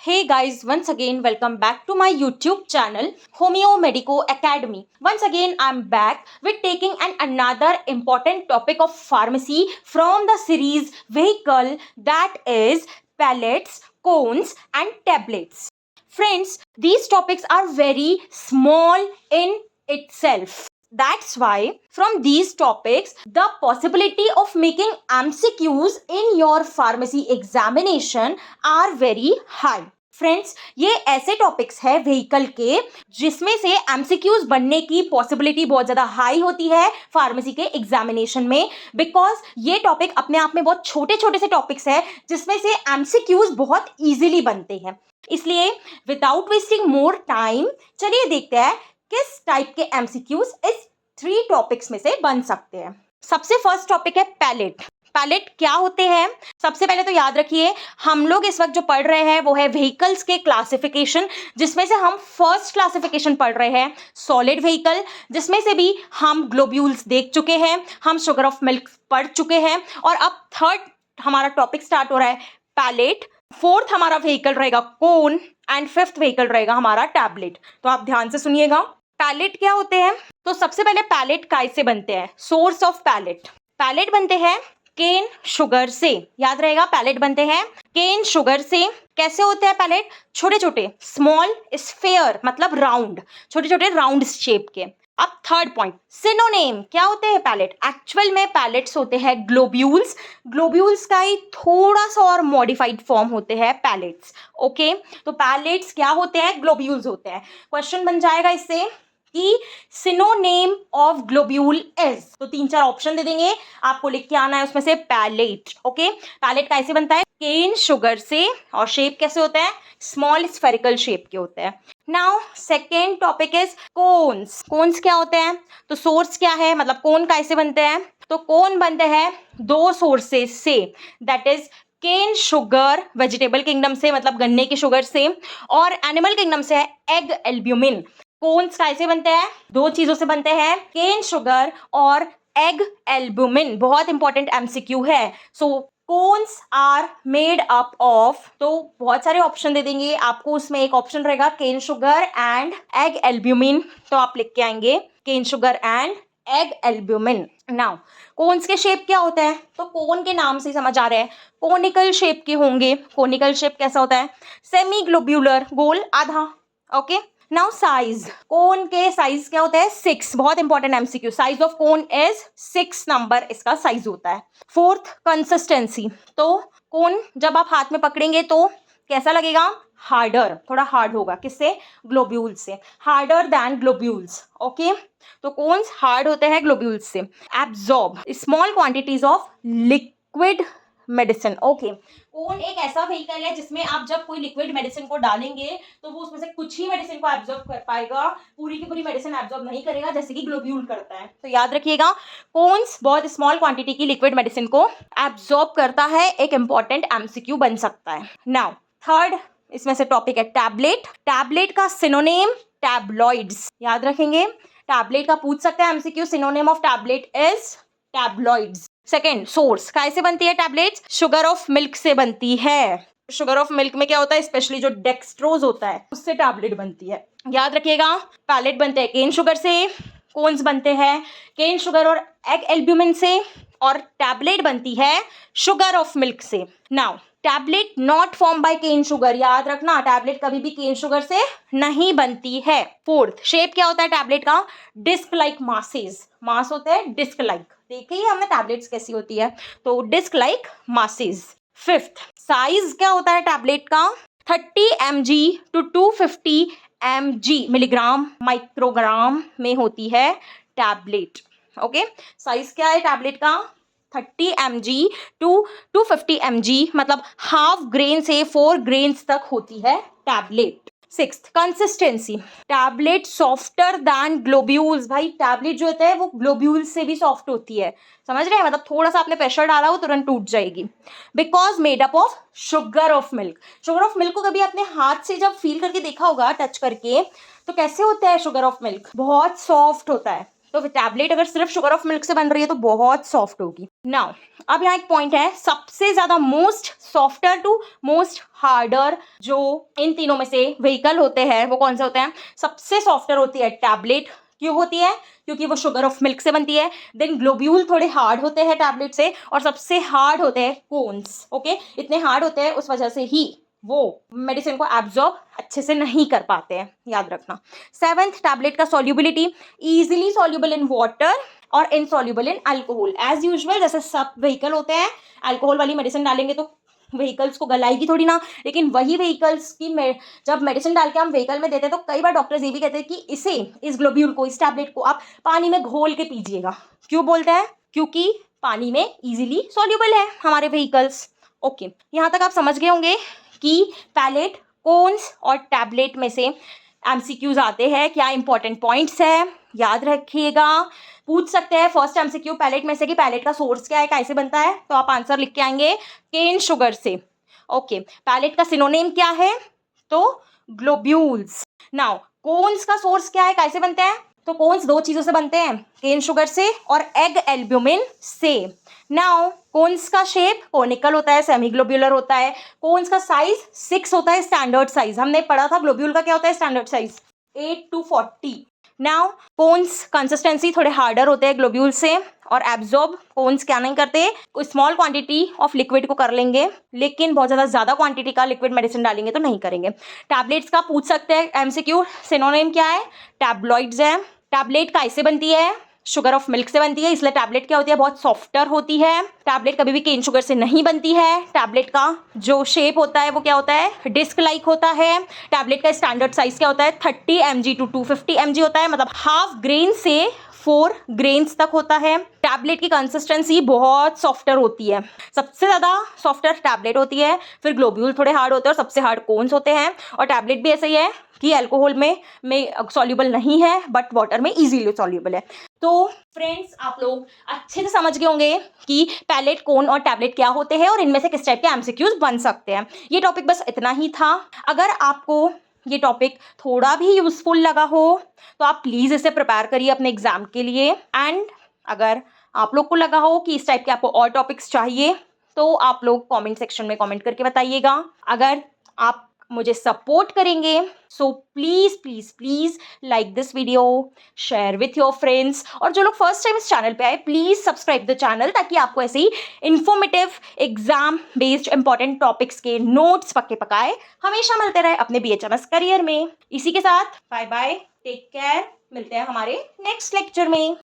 Hey guys, once again, welcome back to my YouTube channel, Homeo Medico Academy. Once again, I'm back with taking another important topic of pharmacy from the series vehicle, that is pellets, cones, and tablets. Friends, these topics are very small in itself. That's why from these topics, the possibility of making MCQs in your pharmacy examination are very high. Friends, ये ऐसे topics है vehicle के जिसमें से MCQs बनने की possibility बहुत ज़्यादा हाई होती है फार्मेसी के एग्जामिनेशन में, बिकॉज ये टॉपिक अपने आप में बहुत छोटे छोटे से टॉपिक्स है जिसमें से एमसीक्यूज बहुत इजीली बनते हैं. इसलिए विदाउट वेस्टिंग मोर टाइम, चलिए देखते हैं किस टाइप के एमसीक्यूज इस 3 टॉपिक्स में से बन सकते हैं. सबसे फर्स्ट टॉपिक है पैलेट. पैलेट क्या होते हैं? सबसे पहले तो याद रखिए, हम लोग इस वक्त जो पढ़ रहे हैं वो है व्हीकल्स के क्लासिफिकेशन, जिसमें से हम फर्स्ट क्लासिफिकेशन पढ़ रहे हैं सॉलिड व्हीकल, जिसमें से भी हम ग्लोब्यूल्स देख चुके हैं, हम शुगर ऑफ मिल्क पढ़ चुके हैं, और अब थर्ड हमारा टॉपिक स्टार्ट हो रहा है पैलेट. फोर्थ हमारा व्हीकल रहेगा कोन एंड फिफ्थ व्हीकल रहेगा हमारा टैबलेट. तो आप ध्यान से सुनिएगा, पैलेट क्या होते हैं. तो सबसे पहले पैलेट कैसे बनते हैं? Source of palette. पैलेट बनते हैं केन शुगर से. याद रहेगा, पैलेट बनते हैं केन शुगर से. कैसे होते हैं पैलेट? छोटे छोटे, स्मॉल स्फेयर मतलब राउंड, छोटे छोटे राउंड शेप के. अब थर्ड पॉइंट, सिनोनेम. क्या होते हैं पैलेट? एक्चुअल में पैलेट्स होते हैं ग्लोब्यूल्स. ग्लोब्यूल्स का ही थोड़ा सा और मॉडिफाइड फॉर्म होते हैं पैलेट्स. ओके, तो पैलेट्स क्या होते हैं? ग्लोब्यूल्स होते हैं. क्वेश्चन बन जाएगा इससे कि सिनोनेम ऑफ ग्लोब्यूल इज, तो 3-4 ऑप्शन दे देंगे, आपको लिख के आना है उसमें से पैलेट. ओके, पैलेट कैसे बनता है? केन शुगर से. और शेप कैसे होता है? स्मॉल स्फेरिकल शेप के होते हैं. Now second topic is cones. Cones क्या होते हैं? तो सोर्स क्या है, मतलब कोन कैसे बनते हैं? तो कोन बनते हैं 2 सोर्सेस से, that is cane sugar vegetable kingdom से, मतलब गन्ने की शुगर से, और एनिमल किंगडम से है एग एल्ब्यूमिन. कोन्स कैसे बनते हैं? 2 चीजों से बनते हैं, केन शुगर और एग एल्ब्यूमिन. बहुत इंपॉर्टेंट एमसीक्यू है. So cones are made up of, तो बहुत सारे ऑप्शन दे देंगे आपको, उसमें एक ऑप्शन रहेगा cane sugar and egg albumin, तो आप लिख के आएंगे cane sugar and egg albumin. Now cones के शेप क्या होता है? तो कोन के नाम से समझ आ रहा है, कोनिकल शेप के होंगे. कोनिकल शेप कैसा होता है? सेमी ग्लोब्यूलर, गोल आधा. Okay, now size. कोन के साइज क्या होता है? 6. बहुत important MCQ. Size of cone is 6 number, इसका साइज होता है. Fourth, consistency. तो कोन जब आप हाथ में पकड़ेंगे तो कैसा लगेगा? हार्डर, थोड़ा हार्ड होगा. किससे? ग्लोब्यूल से. Harder than globules. ओके, तो कोन्स हार्ड होते हैं ग्लोब्यूल्स से. Absorb small quantities of liquid medicine. Okay, cone एक ऐसा व्हीकल है जिसमें आप जब कोई लिक्विड मेडिसिन को डालेंगे तो वो उसमें से कुछ ही मेडिसिन को एब्जॉर्ब कर पाएगा, पूरी की पूरी मेडिसिन एब्जॉर्ब नहीं करेगा, जैसे कि ग्लोब्यूल करता है. तो याद रखिएगा, कोन्स बहुत स्मॉल क्वांटिटी की लिक्विड मेडिसिन को एब्जॉर्ब करता है. एक इंपॉर्टेंट एमसीक्यू बन सकता है. नाउ थर्ड इसमें से टॉपिक है टैबलेट. टैबलेट का सिनोनेम टैबलॉइड्स. याद रखेंगे, टैबलेट का पूछ सकते हैं MCQ. Synonym of tablet is tabloids. Second, source. कैसे बनती है टैबलेट्स? शुगर ऑफ मिल्क से बनती है. शुगर ऑफ मिल्क में क्या होता है? स्पेशली जो डेक्सट्रोज होता है उससे टैबलेट बनती है. याद रखिएगा, पैलेट बनते हैं केन शुगर से, कोन्स बनते हैं केन शुगर और एग एल्ब्यूमिन से, और टैबलेट बनती है शुगर ऑफ मिल्क से. Now tablet not form by cane sugar. याद रखना, टैबलेट कभी भी केन शुगर से नहीं बनती है. फोर्थ, शेप क्या होता है टैबलेट का? Disc like masses. मास होते हैं डिस्क लाइक. देखिए हमने टैबलेट्स कैसी होती है, तो disc like masses. Fifth, size क्या होता है टैबलेट का? 30 mg to 250 mg milligram microgram में होती है टैबलेट. ओके, साइज क्या है टैबलेट का? 30 mg to 250 mg, मतलब हाफ ग्रेन से 4 ग्रेन्स तक होती है tablet. Sixth, consistency. Tablet softer than globules. भाई टैबलेट जो होता है वो ग्लोब्यूल्स से भी सॉफ्ट होती है. समझ रहे हैं? मतलब थोड़ा सा आपने प्रेशर डाला वो तुरंत टूट जाएगी. Because made up of sugar of milk. Sugar of milk को कभी आपने हाथ से जब फील करके देखा होगा, टच करके, तो कैसे होता है शुगर ऑफ मिल्क? बहुत सॉफ्ट होता है. तो टैबलेट अगर सिर्फ शुगर ऑफ मिल्क से बन रही है तो बहुत सॉफ्ट होगी। नाउ अब यहाँ एक पॉइंट है, सबसे ज्यादा most softer to most harder जो इन तीनों में से व्हीकल होते हैं वो कौन से होते हैं? सबसे सॉफ्टर होती है टैबलेट। क्यों होती है? क्योंकि वो शुगर ऑफ मिल्क से बनती है। देन ग्लोब्यूल थोड़े हार्ड होते हैं टैबलेट से, और सबसे हार्ड होते हैं कोन्स। ओके, इतने हार्ड होते हैं उस वजह से ही वो मेडिसिन को एब्जॉर्ब अच्छे से नहीं कर पाते हैं, याद रखना। 7th, टैबलेट का solubility, easily soluble in water और insoluble in alcohol. As usual जैसे सब व्हीकल होते हैं, अल्कोहल वाली मेडिसिन डालेंगे तो व्हीकल्स को गलाएगी थोड़ी ना, लेकिन वही व्हीकल्स की जब मेडिसिन डाल के हम व्हीकल में देते हैं तो कई बार डॉक्टर्स ये भी कहते हैं कि इस ग्लोब्यूल को, इस टैबलेट को आप पानी में घोल के पीजिएगा। क्यों बोलते हैं? क्योंकि पानी में इजीली सॉल्युबल है हमारे व्हीकल्स। ओके, यहाँ तक आप समझ गए होंगे कि पैलेट, कोन्स और टैबलेट में से एमसीक्यूज आते हैं, क्या इंपॉर्टेंट पॉइंट्स है, याद रखिएगा। पूछ सकते हैं फर्स्ट एमसीक्यू पैलेट में से कि पैलेट का सोर्स क्या है, कैसे बनता है, तो आप आंसर लिख के आएंगे केन शुगर से। ओके, पैलेट का सिनोनिम क्या है? तो ग्लोब्यूल्स। नाउ कोन्स का सोर्स क्या है, कैसे बनते हैं? तो कोन्स दो चीजों से बनते हैं, केन शुगर से और एग एल्ब्यूमिन से। नाउ कोन्स का शेप कोनिकल होता है, सेमी ग्लोब्यूलर होता है। कोन्स का साइज 6 होता है, स्टैंडर्ड साइज। हमने पढ़ा था ग्लोब्यूल का क्या होता है standard size, 8 to 40। Now cones consistency थोड़े हार्डर होते हैं ग्लोब्यूल से, और एब्जॉर्ब कोन्स क्या नहीं करते, कोई स्मॉल क्वांटिटी ऑफ लिक्विड को कर लेंगे, लेकिन बहुत ज़्यादा क्वांटिटी का लिक्विड मेडिसिन डालेंगे तो नहीं करेंगे। टैबलेट्स का पूछ सकते हैं एमसीक्यू, सिनोनिम क्या है? टैबलॉइड्स है। टैबलेट कैसे बनती है? शुगर ऑफ मिल्क से बनती है, इसलिए टैबलेट क्या होती है, बहुत सॉफ्टर होती है। टैबलेट कभी भी केन शुगर से नहीं बनती है। टैबलेट का जो शेप होता है वो क्या होता है, डिस्क लाइक होता है। टैबलेट का स्टैंडर्ड साइज क्या होता है, 30 mg to 250 mg होता है, मतलब हाफ ग्रेन से 4 ग्रेन्स तक होता है। टैबलेट की कंसिस्टेंसी बहुत सॉफ्टर होती है, सबसे ज़्यादा सॉफ्टर टैबलेट होती है, फिर ग्लोब्यूल थोड़े हार्ड होते हैं और सबसे हार्ड कोन्स होते हैं। और टैबलेट भी ऐसे ही है कि अल्कोहल में सॉल्युबल नहीं है बट वाटर में इजीली सॉल्युबल है। तो फ्रेंड्स, आप लोग अच्छे से समझ गए होंगे कि पैलेट, कोन और टैबलेट क्या होते हैं और इनमें से किस टाइप के एमसीक्यूज बन सकते हैं। ये टॉपिक बस इतना ही था। अगर आपको ये टॉपिक थोड़ा भी यूजफुल लगा हो तो आप प्लीज़ इसे प्रिपेयर करिए अपने एग्जाम के लिए। एंड अगर आप लोग को लगा हो कि इस टाइप के आपको और टॉपिक्स चाहिए तो आप लोग कमेंट सेक्शन में कमेंट करके बताइएगा। अगर आप मुझे सपोर्ट करेंगे so please please please like this video, share with your friends, और जो लोग फर्स्ट टाइम इस चैनल पे आए प्लीज़ सब्सक्राइब द चैनल, ताकि आपको ऐसे ही informative exam based important topics के नोट्स पक्के पकाए हमेशा मिलते रहे अपने BHMS करियर में। इसी के साथ बाय बाय, टेक केयर, मिलते हैं हमारे नेक्स्ट लेक्चर में।